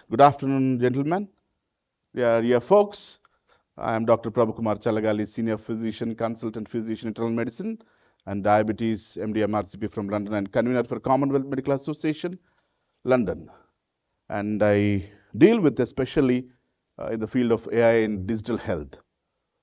Good afternoon, gentlemen. Dear folks, I am Dr. Prabhu Kumar Challagali, Senior Physician, Consultant Physician, Internal Medicine and Diabetes, MD, MRCP from London and convener for Commonwealth Medical Association, London. And I deal with especially in the field of AI and digital health,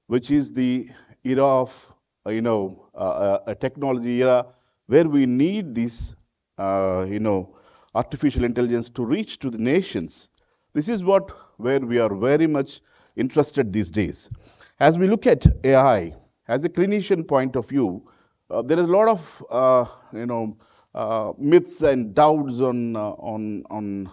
which is the era of, a technology era where we need this, artificial intelligence to reach to the nations. This is what where we are very much interested these days. As we look at AI, as a clinician point of view, there is a lot of myths and doubts on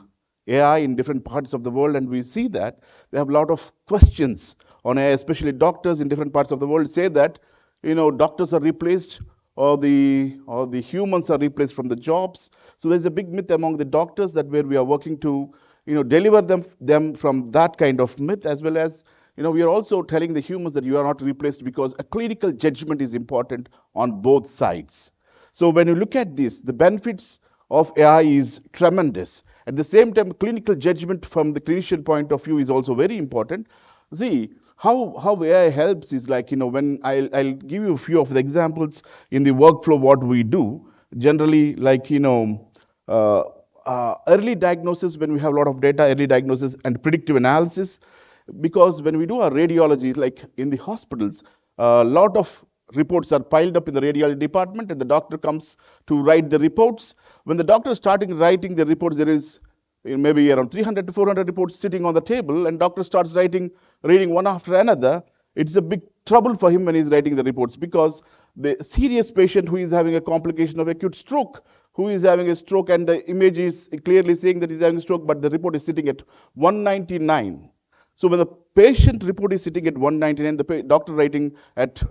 AI in different parts of the world, and we see that they have a lot of questions on AI, especially doctors in different parts of the world say that doctors are replaced or the humans are replaced from the jobs. So there's a big myth among the doctors that where we are working to deliver them from that kind of myth, as well as we are also telling the humans that you are not replaced because a clinical judgment is important on both sides. So when you look at this, the benefits of AI is tremendous. At the same time, clinical judgment from the clinician point of view is also very important. See, how AI helps is like, when I'll give you a few of the examples in the workflow, what we do. Generally, like, early diagnosis, when we have a lot of data, early diagnosis and predictive analysis, because when we do our radiology, like in the hospitals, a lot of reports are piled up in the radiology department and the doctor comes to write the reports. When the doctor is starting writing the reports, there is maybe around 300 to 400 reports sitting on the table, and doctor starts reading one after another. It's a big trouble for him when he's writing the reports, because the serious patient who is having a complication of acute stroke, who is having a stroke, and the image is clearly saying that he's having a stroke, but the report is sitting at 199. So when the patient report is sitting at 199, the doctor writing at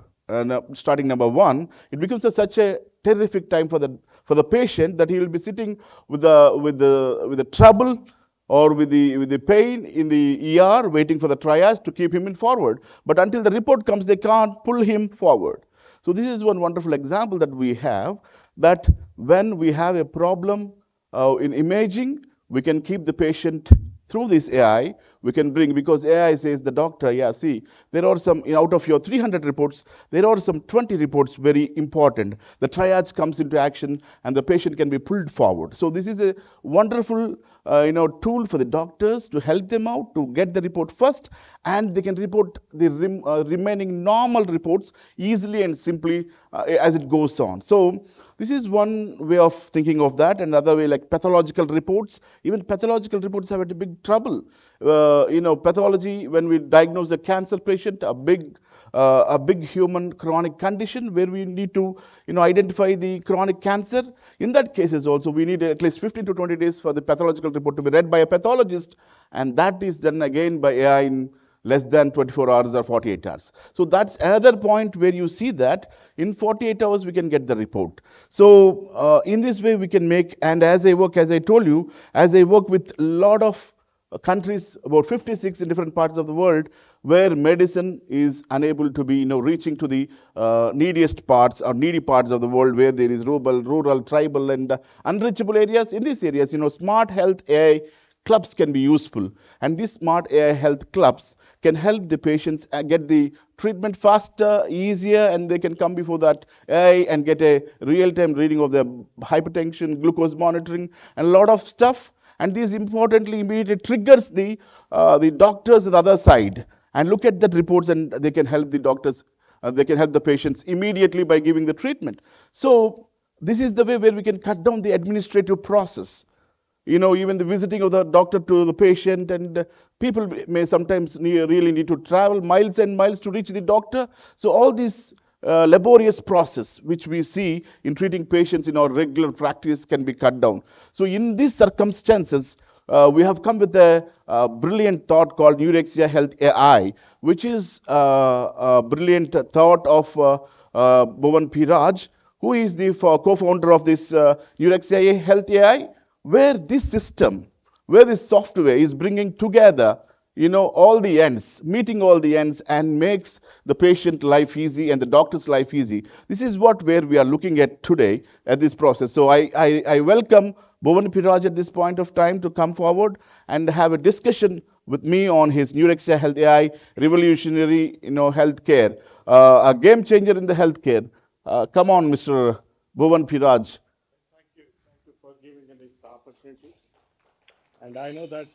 starting number 1, it becomes such a terrific time for the patient that he will be sitting with the trouble or with the pain in the ER, waiting for the triage to keep him in forward. But until the report comes, they can't pull him forward. So this is one wonderful example that we have, that when we have a problem in imaging, we can keep the patient through this AI. We can bring, because AI says the doctor, yeah, see, there are some, out of your 300 reports, there are some 20 reports very important. The triage comes into action and the patient can be pulled forward. So this is a wonderful tool for the doctors to help them out to get the report first, and they can report the remaining normal reports easily and simply as it goes on. So this is one way of thinking of that. Another way, like pathological reports. Even pathological reports have a big trouble. Pathology, when we diagnose a cancer patient, a big human chronic condition where we need to identify the chronic cancer. In that cases also, we need at least 15 to 20 days for the pathological report to be read by a pathologist, and that is done again by AI in less than 24 hours or 48 hours. So that's another point where you see that in 48 hours we can get the report. So in this way we can make, and as I work with a lot of countries, about 56 in different parts of the world, where medicine is unable to be reaching to the neediest parts or needy parts of the world, where there is rural, tribal and unreachable areas. In these areas, smart health AI clubs can be useful, and these smart AI health clubs can help the patients get the treatment faster, easier, and they can come before that AI and get a real-time reading of their hypertension, glucose monitoring, and a lot of stuff. And this importantly immediately triggers the doctors on the other side and look at that reports, and they can help the doctors, they can help the patients immediately by giving the treatment. So this is the way where we can cut down the administrative process. Even the visiting of the doctor to the patient, and people may sometimes really need to travel miles and miles to reach the doctor. So all this laborious process which we see in treating patients in our regular practice can be cut down. So in these circumstances, we have come with a brilliant thought called Neurexia Health AI, which is a brilliant thought of Bhuvan P. Raj, who is the co-founder of this Neurexia Health AI, where this system, where this software is bringing together all the ends, meeting all the ends, and makes the patient life easy and the doctor's life easy. This is what where we are looking at today at this process. So I welcome Bhuvan Piraj at this point of time to come forward and have a discussion with me on his Nurexia Health AI revolutionary, healthcare, a game changer in the healthcare. Come on, Mr. Bhuvan Piraj. Thank you. Thank you for giving me this opportunity. And I know that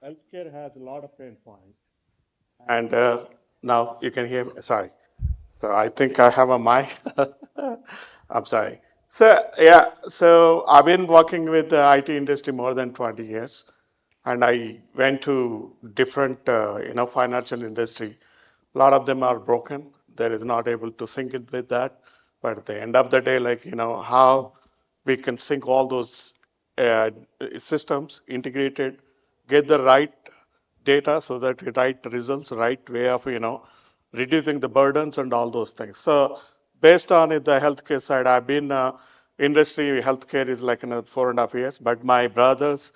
healthcare has a lot of pain points. And now you can hear me. Sorry. So I think I have a mic. I'm sorry. So yeah, so I've been working with the IT industry more than 20 years, and I went to different, financial industry. A lot of them are broken. There is not able to sync it with that. But at the end of the day, how we can sync all those uh, systems integrated, get the right data so that the right results, right way of, reducing the burdens and all those things. So based on it, the healthcare side, I've been industry healthcare is like 4.5 years, but my brothers,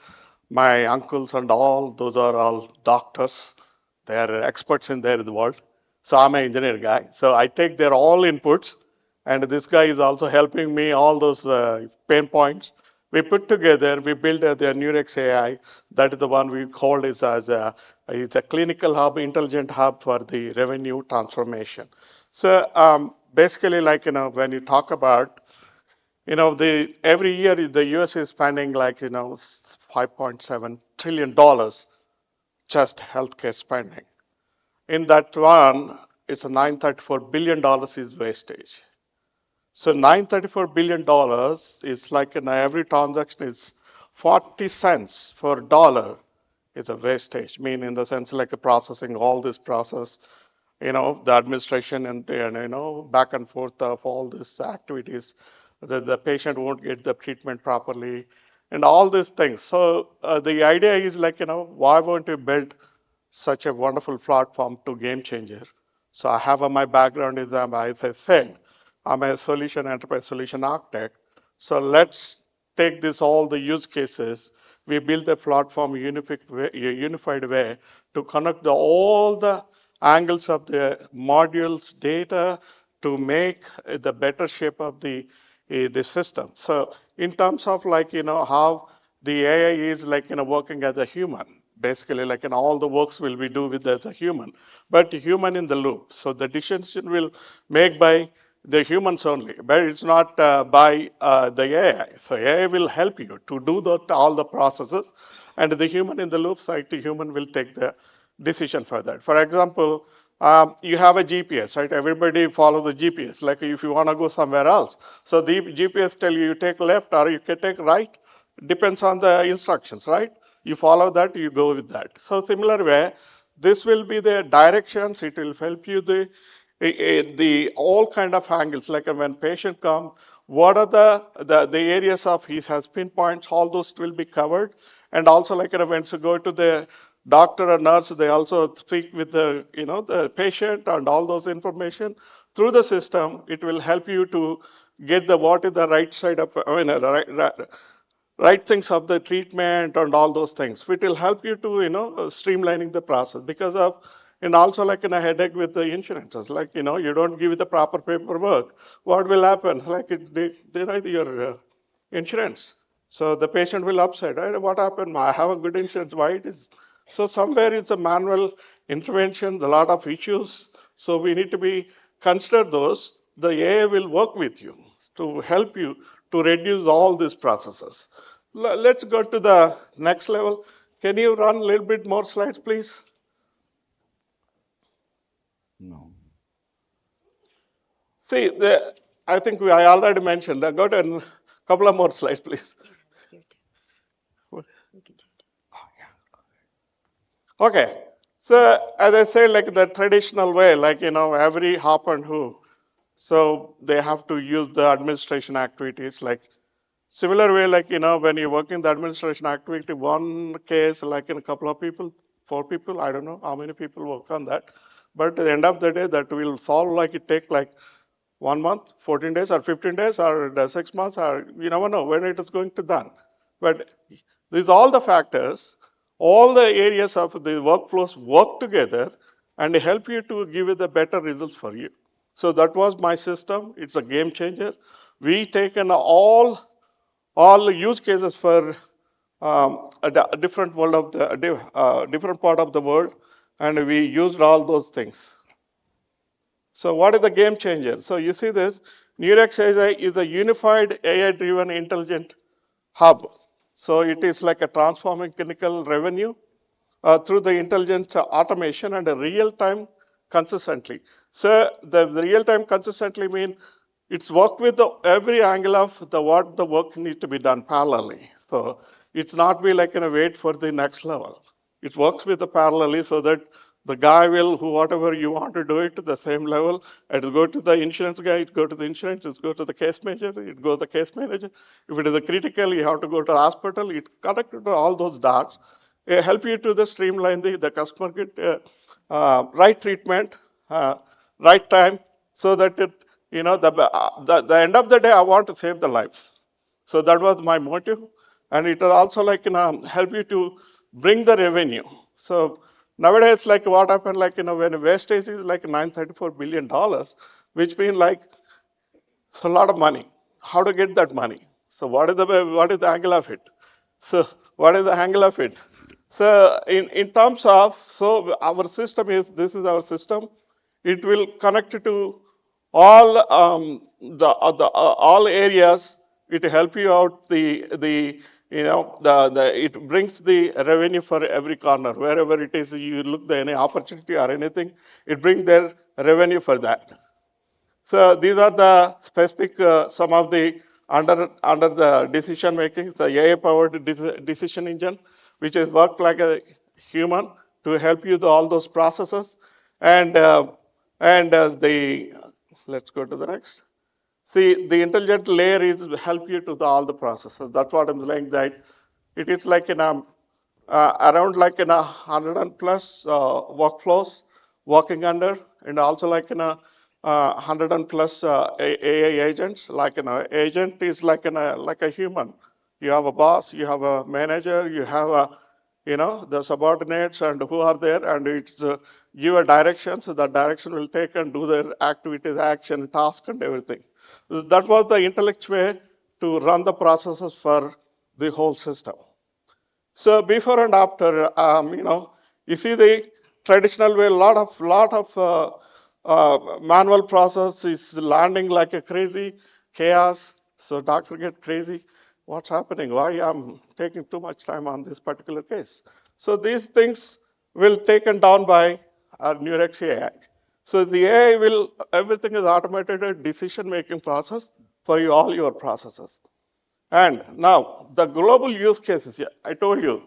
my uncles and all, those are all doctors. They are experts in their world. So I'm an engineer guy. So I take their all inputs, and this guy is also helping me all those pain points. We put together, we built the Nurex AI. That is the one we called it as it's a clinical hub, intelligent hub for the revenue transformation. So basically, when you talk about, the every year the U.S. is spending 5.7 trillion dollars just healthcare spending. In that one, it's a $934 billion is wastage. So $934 billion is like in every transaction is 40 cents for dollar is a wastage. Mean in the sense like a processing all this process, the administration and back and forth of all these activities. The patient won't get the treatment properly and all these things. So the idea is why won't you build such a wonderful platform to game changer? So I have my background is as I said, I'm a solution enterprise solution architect. So let's take this all the use cases. We build a platform unified way to connect all the angles of the modules data to make the better shape of the system. So in terms of how the AI is working as a human, basically all the works will be do with as a human, but human in the loop. So the decision will make by the humans only, but it's not by the AI. So AI will help you to do all the processes, and the human in the loop side, the human will take the decision for that. For example, you have a GPS, right? Everybody follow the GPS. Like if you want to go somewhere else, so the GPS tell you take left or you can take right. Depends on the instructions, right? You follow that, you go with that. So similar way, this will be the directions. It will help you the all kind of angles. Like when patient come, what are the areas of he has pinpoints? All those will be covered. And also when you go to the doctor or nurse, they also speak with the patient and all those information through the system. It will help you to get the what is the right side of right things of the treatment and all those things. It will help you to streamlining the process because of and also in a headache with the insurances. You don't give the proper paperwork. What will happen? Like they deny your insurance. So the patient will upset. Right? What happened? I have a good insurance. Why it is? So somewhere it's a manual intervention. A lot of issues. So we need to be consider those. The AI will work with you to help you to reduce all these processes. Let's go to the next level. Can you run a little bit more slides, please? No. See, I think I already mentioned. I got a couple of more slides, please. Okay. So as I say, like the traditional way, every hop and hoop. So they have to use the administration activities like similar way, when you work in the administration activity, one case, like in a couple of people, 4 people, I don't know how many people work on that. But at the end of the day, that will solve it take like 1 month, 14 days, or 15 days, or 6 months, or you never know when it is going to done. But these all the factors, all the areas of the workflows work together and help you to give you the better results for you. So that was my system. It's a game changer. We taken all use cases for a different world of the different part of the world, and we used all those things. So what is the game changer? So you see this, Nurex AI is a unified AI-driven intelligent hub. So it is like a transforming clinical revenue through the intelligent automation and a real time consistently. So the real time consistently mean it's worked with every angle of the what the work needs to be done parallelly. So it's not be like in a wait for the next level. It works with the parallelly so that the guy will, who whatever you want to do it to the same level, it'll go to the insurance guy, it go to the insurance, it go to the case manager, it go to the case manager. If it is a critical, you have to go to the hospital, it connected to all those dots, help you to the streamline the customer get right treatment, right time, so that it, the end of the day, I want to save the lives. So that was my motive, and it will also like help you to bring the revenue. So nowadays, like what happened, like when wastage is like $934 billion, which means like a lot of money. How to get that money? So what is the angle of it? So what is the angle of it? So in terms of, so our system is, this is our system. It will connect to all all areas. It help you out it brings the revenue for every corner wherever it is you look the any opportunity or anything, it brings their revenue for that. So these are the specific some of the under the decision making, the AI powered decision engine, which is work like a human to help you to all those processes, and the let's go to the next. See, the intelligent layer is help you to all the processes. That's what I'm saying. That it is like in a around like in 100 and plus workflows working under, and also like in a 100 and plus AI agents. Like an agent is like like a human. You have a boss, you have a manager, you have the subordinates and who are there, and it's give a direction, so that direction will take and do their activities, action, task, and everything. That was the intellectual way to run the processes for the whole system. So before and after, you see the traditional way, lot of manual process is landing like a crazy chaos. So doctor get crazy. What's happening? Why I'm taking too much time on this particular case? So these things will taken down by our Nurex AI. So the AI will, everything is automated decision making process for all your processes. And now the global use cases, yeah, I told you,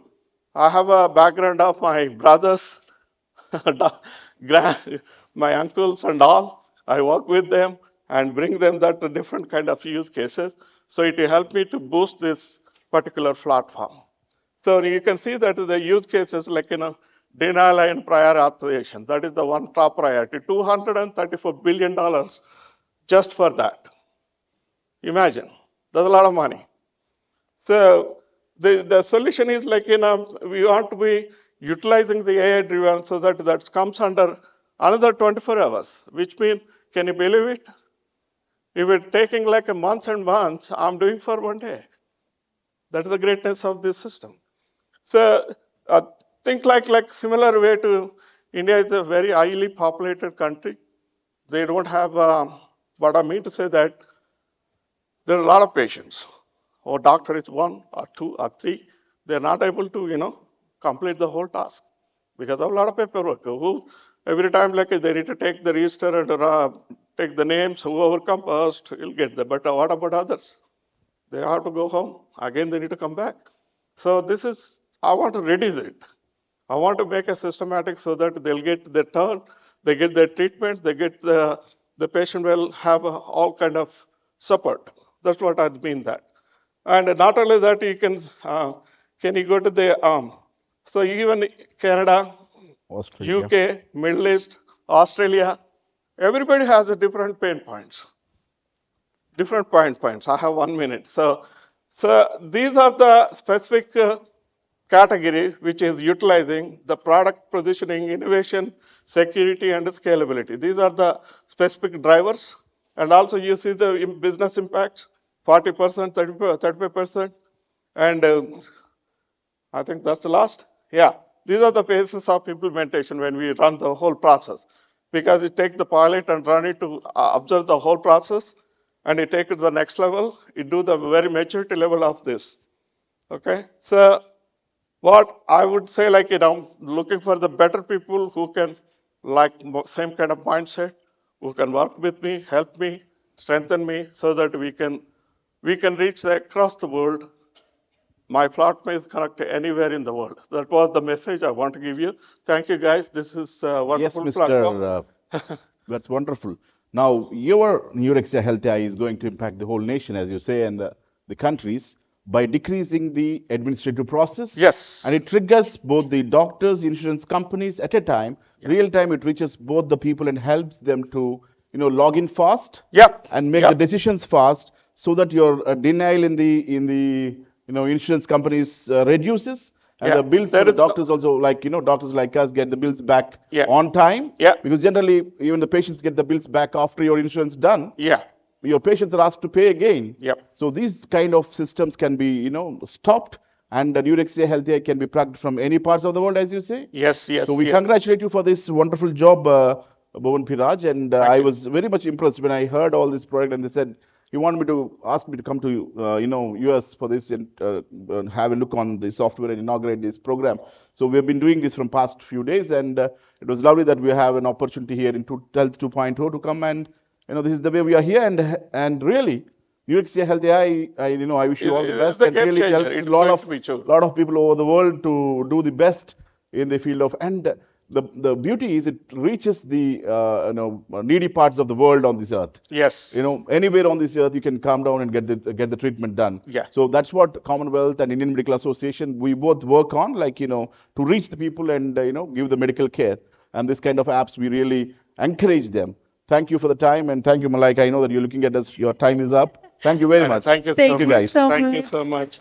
I have a background of my brothers, my uncles and all. I work with them and bring them that different kind of use cases. So it helped me to boost this particular platform. So you can see that the use cases like, denial and prior authorization. That is the one top priority, $234 billion just for that. Imagine, that's a lot of money. So the solution is like, we want to be utilizing the AI driven so that comes under another 24 hours, which means, can you believe it? If it's taking like a months and months, I'm doing for one day. That is the greatness of this system. So think like similar way to India is a very highly populated country. They don't have, what I mean to say that there are a lot of patients. Or doctor is one or two or three. They're not able to, complete the whole task because of a lot of paperwork. Who every time like they need to take the register and take the names. Whoever comes first, will get there. But what about others? They have to go home. Again, they need to come back. So this is, I want to reduce it. I want to make a systematic so that they'll get their turn, they get their treatment, they get the patient will have all kind of support. That's what I mean that. And not only that, you can you go to the, so even Canada, Australia. UK, Middle East, Australia, everybody has a different pain points. Different points. I have 1 minute. So these are the specific category, which is utilizing the product positioning, innovation, security, and scalability. These are the specific drivers. And also you see the business impact, 40%, 35%. And I think that's the last. Yeah, these are the phases of implementation when we run the whole process. Because you take the pilot and run it to observe the whole process, and you take it to the next level, you do the very maturity level of this. Okay, so what I would say, like, looking for the better people who can, like, same kind of mindset, who can work with me, help me, strengthen me, so that we can reach across the world. My platform is connected anywhere in the world. That was the message I want to give you. Thank you, guys. This is a Yes, wonderful platform. Mr. That's wonderful. Now, your Neurexia Health AI is going to impact the whole nation, as you say, and the countries by decreasing the administrative process. Yes. And it triggers both the doctors, insurance companies at a time. Real time, it reaches both the people and helps them to, log in fast Yep. and make the Yep. decisions fast, so that your denial in the insurance companies reduces, and Yeah. the bills There for the is no. doctors also, like doctors like us get the bills back Yeah. on time. Yeah. Because generally even the patients get the bills back after your insurance done. Yeah. Your patients are asked to pay again. Yep. So these kind of systems can be stopped, and the Neurexia Health AI can be practiced from any parts of the world, as you say. Yes. Yes. So we Yes. congratulate you for this wonderful job, Bhuvan Piraj, and Thank I you. was very much impressed when I heard all this product, and they said you want me to ask me to come to US for this and have a look on the software and inaugurate this program. So we've been doing this from past few days, and it was lovely that we have an opportunity here in Health 2.0 to come, and this is the way we are here, and really. Neurexia Health AI, I wish you all the It's best, the and game really it changer. helps a It's lot going of to be true. people over the world to do the best in the field of, and the beauty is it reaches the needy parts of the world on this earth. Yes. Anywhere on this earth you can come down and get the treatment done. Yeah. So that's what Commonwealth and Indian Medical Association, we both work on, like to reach the people and give the medical care. And this kind of apps, we really encourage them. Thank you for the time, and thank you, Malaika. I know that you're looking at us. Your time is up. Thank you very much. Thank you so Thank you, much. guys. Thank you so much.